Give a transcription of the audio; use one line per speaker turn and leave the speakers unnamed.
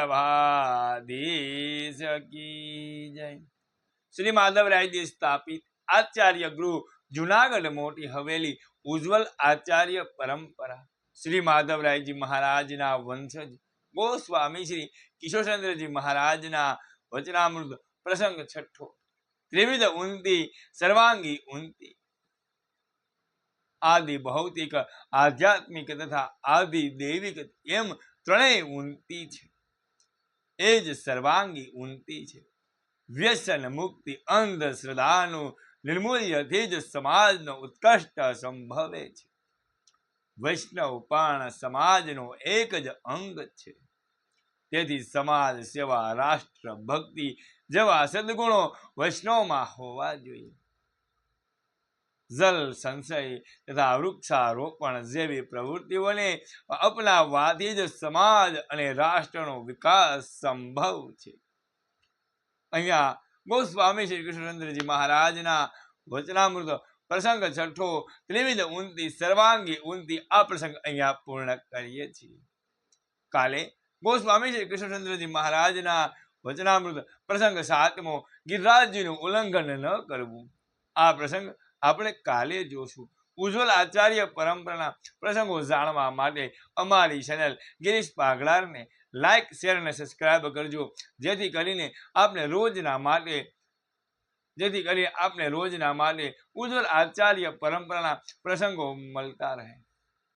વલ્લભાધીશ કી જય। શ્રી માધવરાયજી સ્થાપિત આચાર્ય ગૃહ જુનાગઢ મોટી હવેલી ઉજ્જવલ આચાર્ય પરંપરા। શ્રી માધવરાયજી મહારાજના વંશજ ગોસ્વામી શ્રી કિશોરચંદ્રજી મહારાજના વચનામૃત પ્રસંગ છઠ્ઠો। ત્રિવિધ ઉન્નતિ સર્વાંગી ઉન્નતિ। આદિ ભૌતિક, આધ્યાત્મિક તથા આદિ દૈવિક એમ ત્રણેય ઉન્નતિ છે। એ જ સર્વાંગી ઉન્નતિ છે। વ્યસન મુક્તિ અંધશ્રદ્ધાનું નિર્મૂલ્યથી જ સમાજનો ઉત્કૃષ્ટ સંભવે છે। વૈષ્ણવ પણ સમાજનો એક જ અંગ છે। તેથી સમાજ સેવા, રાષ્ટ્ર ભક્તિ જેવા સદગુણો વૈષ્ણવમાં હોવા જોઈએ। જલ સંચય તથા વૃક્ષારોપણ જેવી પ્રવૃત્તિઓને અપનાવવાથી જ સમાજ અને રાષ્ટ્રનો વિકાસ સંભવ છે। અહીંયા ગોસ્વામી શ્રી કૃષ્ણચંદ્રજી મહારાજના વચનામૃત પ્રસંગ છઠ્ઠો ત્રિવિધ ઉન્નતિ સર્વાંગી ઉન્નતિ આ પ્રસંગ અહીંયા પૂર્ણ કરીએ છીએ। કાલે ગોસ્વામી શ્રી કૃષ્ણચંદ્રજી મહારાજના વચનામૃત પ્રસંગ સાતમો ગિરિરાજજીનું ઉલ્લંઘન ન કરવું આ પ્રસંગ આપણે કાલે જોશું। ઉજ્જવલ આચાર્ય પરંપરાના પ્રસંગો જાણવા માટે અમારી ચેનલ ગિરીશ પાગલારને લાઈક, શેર અને સબસ્ક્રાઇબ કરજો, જેથી કરીને આપને રોજના માટે ઉજ્જવલ આચાર્ય પરંપરાના પ્રસંગો મળતા રહે।